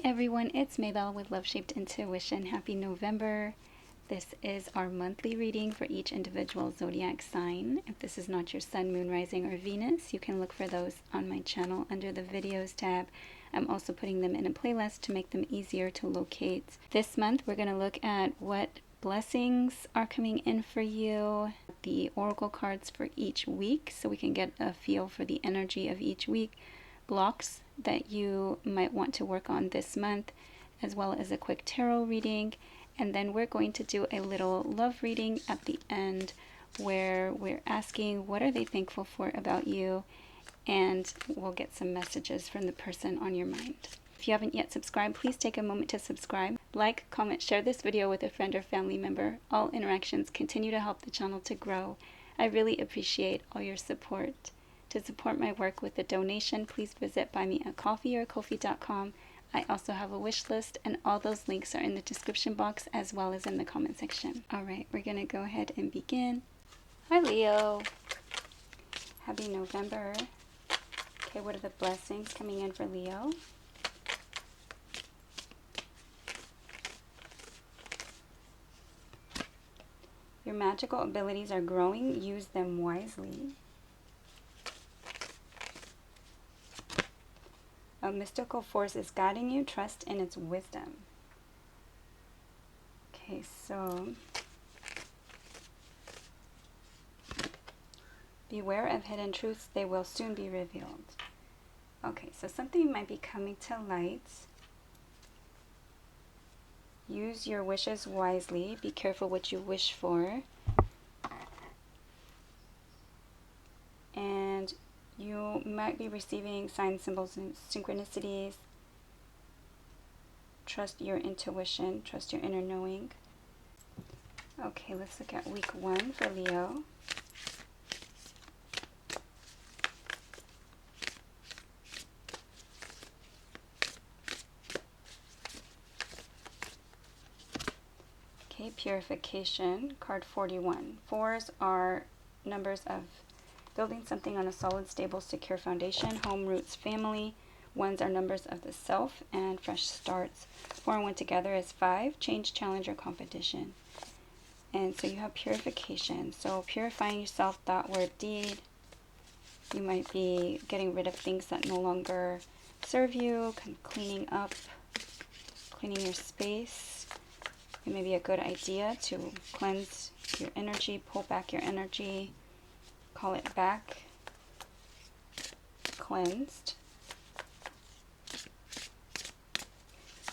Hi everyone, it's Maybelle with Love Shaped Intuition. Happy November. This is our monthly reading for each individual zodiac sign. If this is not your sun, moon, rising, or Venus, you can look for those on my channel under the videos tab. I'm also putting them in a playlist to make them easier to locate. This month we're going to look at what blessings are coming in for you, the oracle cards for each week so we can get a feel for the energy of each week, blocks that you might want to work on this month, as well as a quick tarot reading. And then we're going to do a little love reading at the end where we're asking what are they thankful for about you, and we'll get some messages from the person on your mind. If you haven't yet subscribed, please take a moment to subscribe. Like, comment, share this video with a friend or family member. All interactions continue to help the channel to grow. I really appreciate all your support. To support my work with a donation, please visit Buy Me a Coffee or Ko-fi.com. I also have a wish list, and all those links are in the description box as well as in the comment section. Alright, we're going to go ahead and begin. Hi Leo! Happy November. Okay, what are the blessings coming in for Leo? Your magical abilities are growing. Use them wisely. A mystical force is guiding you. Trust in its wisdom. Okay, so beware of hidden truths. They will soon be revealed. Okay, so something might be coming to light. Use your wishes wisely. Be careful what you wish for. And you might be receiving signs, symbols, and synchronicities. Trust your intuition. Trust your inner knowing. Okay, let's look at week 1 for Leo. Okay, purification, card 41. 4s are numbers of building something on a solid, stable, secure foundation, home, roots, family. 1s are numbers of the self and fresh starts. 4 and 1 together is 5, change, challenge, or competition. And so you have purification. So purifying yourself, thought, word, deed. You might be getting rid of things that no longer serve you, kind of cleaning up, cleaning your space. It may be a good idea to cleanse your energy, pull back your energy, call it back, cleansed.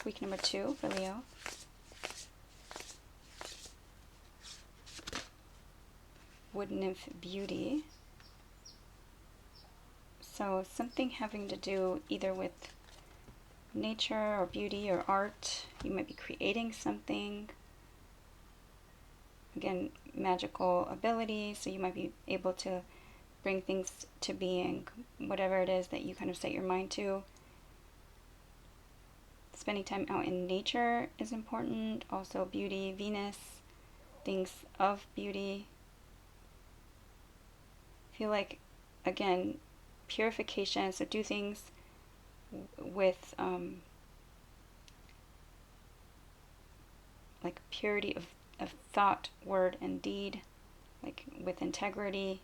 Week number 2 for Leo. Wood nymph beauty. So something having to do either with nature or beauty or art. You might be creating something. Again, magical ability, so you might be able to bring things to being, whatever it is that you kind of set your mind to. Spending time out in nature is important. Also beauty, Venus, things of beauty. I feel like, again, purification, so do things with like purity of thought, word, and deed, like with integrity.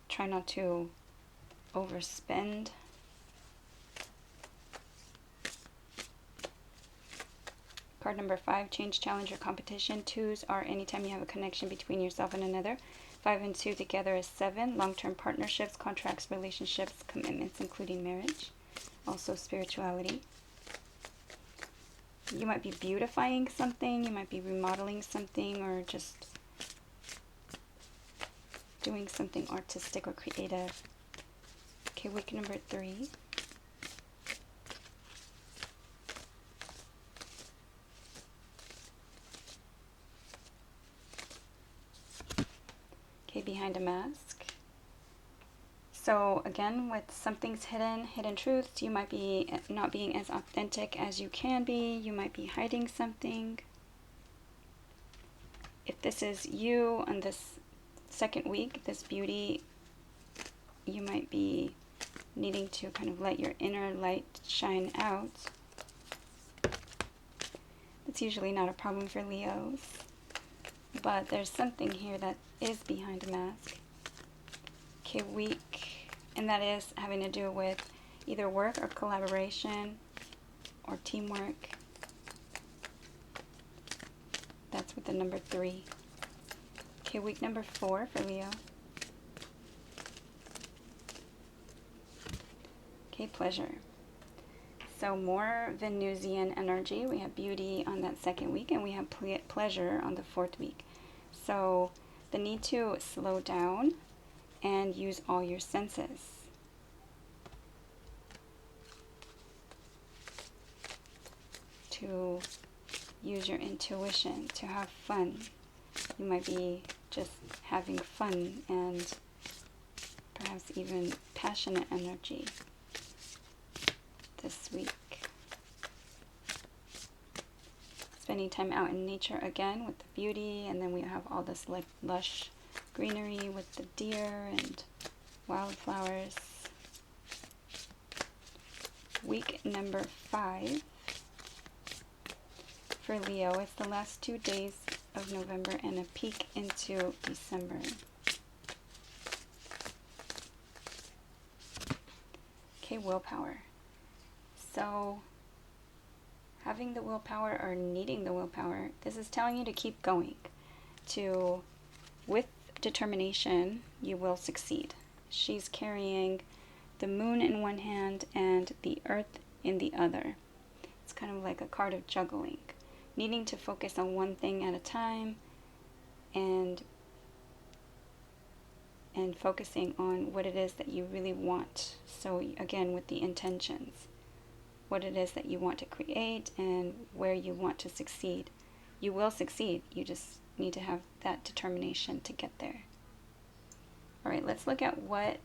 Try not to overspend. Card number 5, change, challenge, or competition. 2s are anytime you have a connection between yourself and another. 5 and 2 together is 7, long-term partnerships, contracts, relationships, commitments, including marriage. Also spirituality. You might be beautifying something, you might be remodeling something, or just doing something artistic or creative. Okay, week number 3. Okay, behind a mask. So again, with something's hidden truths, you might be not being as authentic as you can be. You might be hiding something. If this is you on this second week, this beauty, you might be needing to kind of let your inner light shine out. It's usually not a problem for Leos, but there's something here that is behind a mask. Okay, weak, and that is having to do with either work or collaboration or teamwork. That's with the number 3. Okay, week number 4 for Leo. Okay, pleasure. So more Venusian energy. We have beauty on that second week, and we have pleasure on the 4th week. So the need to slow down and use all your senses. To use your intuition, to have fun. You might be just having fun and perhaps even passionate energy this week. Spending time out in nature again with the beauty, and then we have all this like lush greenery with the deer and wildflowers. Week number 5 for Leo. It's the last 2 days of November and a peek into December. Okay, willpower. So having the willpower or needing the willpower, this is telling you to keep going. With determination, you will succeed. She's carrying the moon in one hand and the earth in the other. It's kind of like a card of juggling. Needing to focus on one thing at a time and focusing on what it is that you really want. So again, with the intentions, what it is that you want to create and where you want to succeed. You will succeed. You just need to have that determination to get there. All right, let's look at what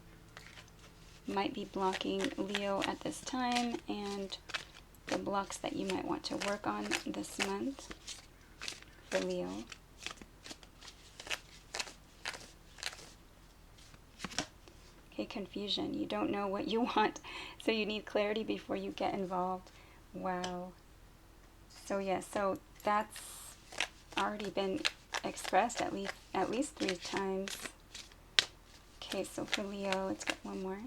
might be blocking Leo at this time and the blocks that you might want to work on this month for Leo. Okay, confusion. You don't know what you want, so you need clarity before you get involved. Wow. So yeah, so that's already been expressed at least 3 times. Okay, so for Leo, let's get one more.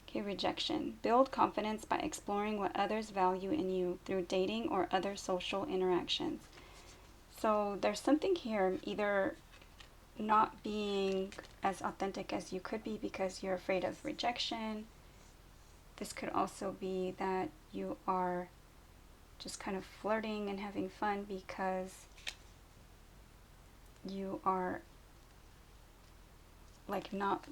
Okay, rejection. Build confidence by exploring what others value in you through dating or other social interactions. So there's something here, either not being as authentic as you could be because you're afraid of rejection. This could also be that you are just kind of flirting and having fun because you are like not,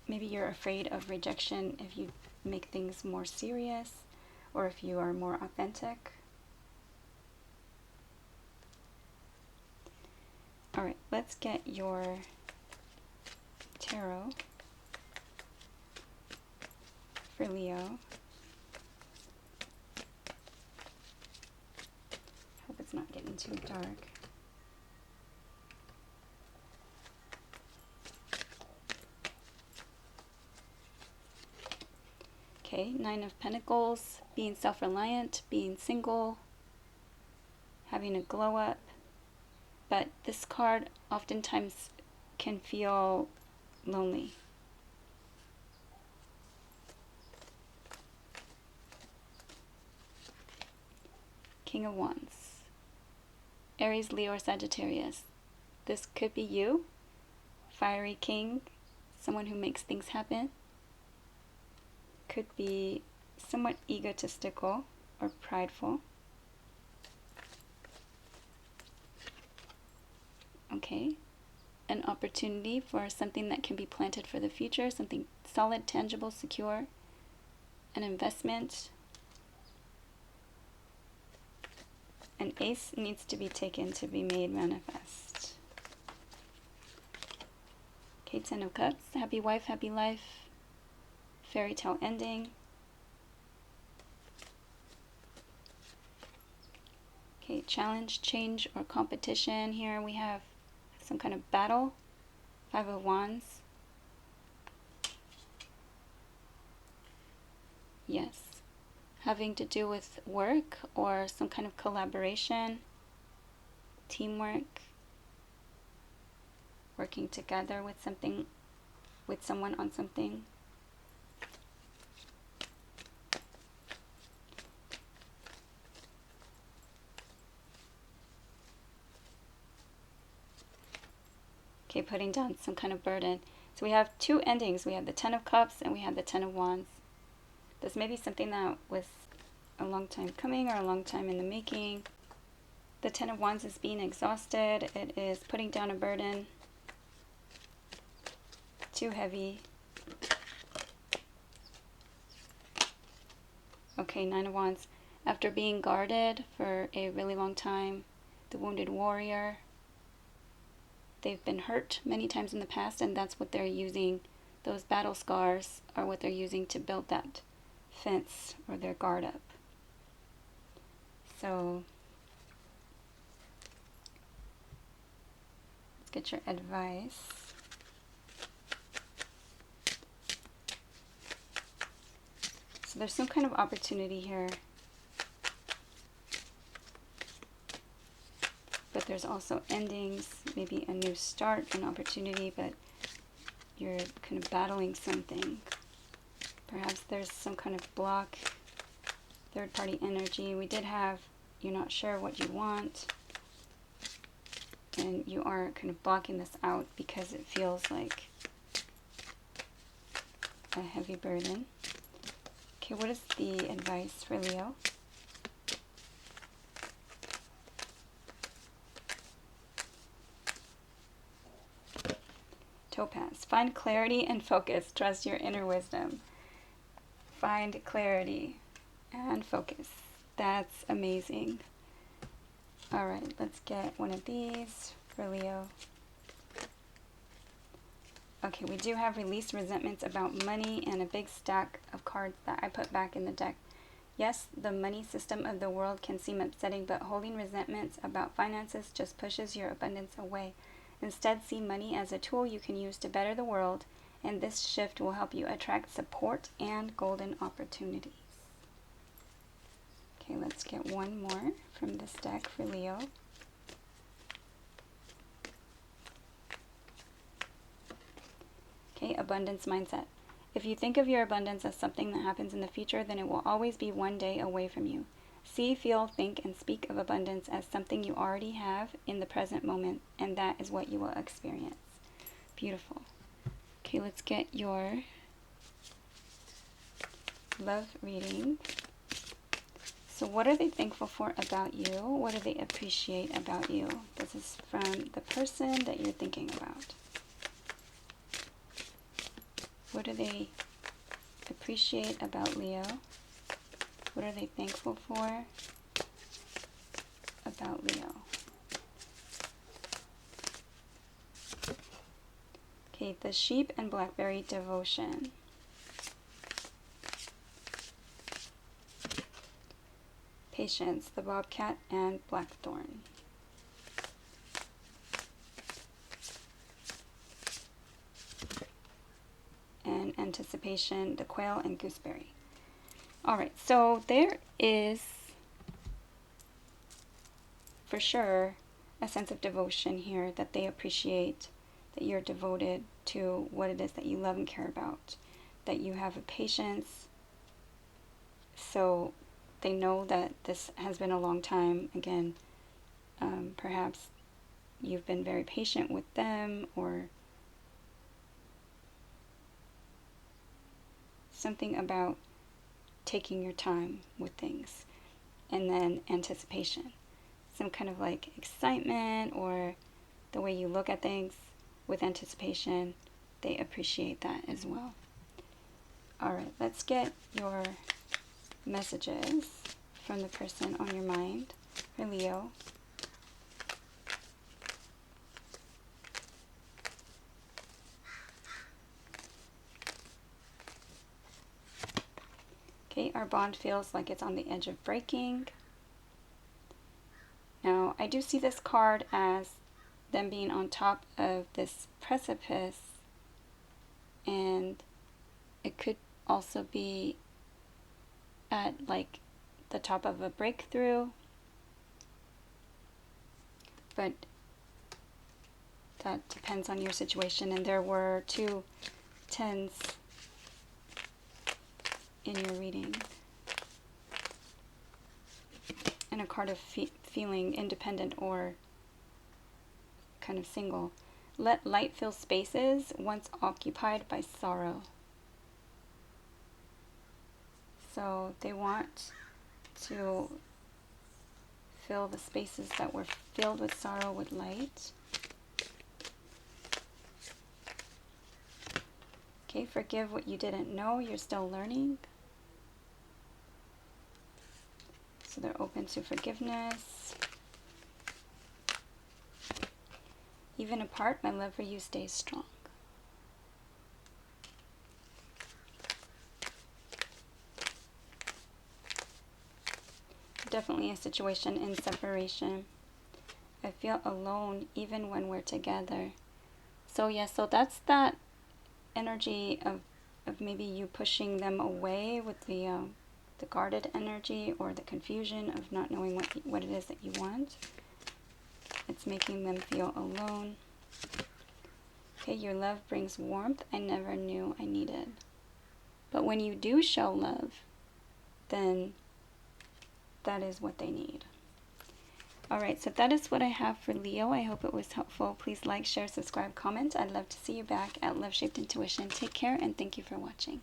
maybe you're afraid of rejection if you make things more serious or if you are more authentic. All right, let's get your tarot for Leo. Hope it's not getting too dark. Okay, 9 of Pentacles, being self-reliant, being single, having a glow up. But this card oftentimes can feel lonely. King of Wands, Aries, Leo, or Sagittarius. This could be you, fiery king, someone who makes things happen. Could be somewhat egotistical or prideful. Okay, an opportunity for something that can be planted for the future, something solid, tangible, secure, an investment. An ace needs to be taken to be made manifest. Okay, 10 of Cups, happy wife, happy life, fairy tale ending. Okay, challenge, change, or competition. Here we have some kind of battle. 5 of Wands. Yes. Having to do with work or some kind of collaboration, teamwork, working together with something, with someone on something. Okay, putting down some kind of burden. So we have two endings. We have the Ten of Cups and we have the Ten of Wands. This may be something that was a long time coming or a long time in the making. The Ten of Wands is being exhausted. It is putting down a burden. Too heavy. Okay, Nine of Wands. After being guarded for a really long time, the wounded warrior. They've been hurt many times in the past, and that's what they're using. Those battle scars are what they're using to build that fence or their guard up. So let's get your advice. So there's some kind of opportunity here. But there's also endings, maybe a new start, an opportunity, but you're kind of battling something. Perhaps there's some kind of block, third-party energy. We did have, you're not sure what you want, and you are kind of blocking this out because it feels like a heavy burden. Okay, what is the advice for Leo? Topaz. Find clarity and focus. Trust your inner wisdom. Find clarity and focus. That's amazing. All right, let's get one of these for Leo. Okay, we do have released resentments about money and a big stack of cards that I put back in the deck. Yes, the money system of the world can seem upsetting, but holding resentments about finances just pushes your abundance away. Instead, see money as a tool you can use to better the world, and this shift will help you attract support and golden opportunities. Okay, let's get one more from this deck for Leo. Okay, abundance mindset. If you think of your abundance as something that happens in the future, then it will always be one day away from you. See, feel, think, and speak of abundance as something you already have in the present moment, and that is what you will experience. Beautiful. Okay, let's get your love reading. So what are they thankful for about you? What do they appreciate about you? This is from the person that you're thinking about. What do they appreciate about Leo? What are they thankful for about Leo? Okay, the sheep and blackberry devotion. Patience, the bobcat and blackthorn. And anticipation, the quail and gooseberry. All right, so there is for sure a sense of devotion here, that they appreciate that you're devoted to what it is that you love and care about, that you have a patience. So they know that this has been a long time. Again, perhaps you've been very patient with them, or something about taking your time with things. And then anticipation, some kind of like excitement, or the way you look at things with anticipation. They appreciate that as well. All right, let's get your messages from the person on your mind for Leo. Okay, our bond feels like it's on the edge of breaking. Now, I do see this card as them being on top of this precipice, and it could also be at like the top of a breakthrough, but that depends on your situation. And there were 2 tens in your reading, and a card of feeling independent or kind of single. Let light fill spaces once occupied by sorrow. So they want to fill the spaces that were filled with sorrow with light. Okay, forgive what you didn't know. You're still learning. So they're open to forgiveness. Even apart, my love for you stays strong. Definitely a situation in separation. I feel alone even when we're together. So yeah, so that's that energy of maybe you pushing them away with the guarded energy, or the confusion of not knowing what it is that you want. It's making them feel alone. Okay, your love brings warmth I never knew I needed. But when you do show love, then that is what they need. Alright, so that is what I have for Leo. I hope it was helpful. Please like, share, subscribe, comment. I'd love to see you back at Love Shaped Intuition. Take care, and thank you for watching.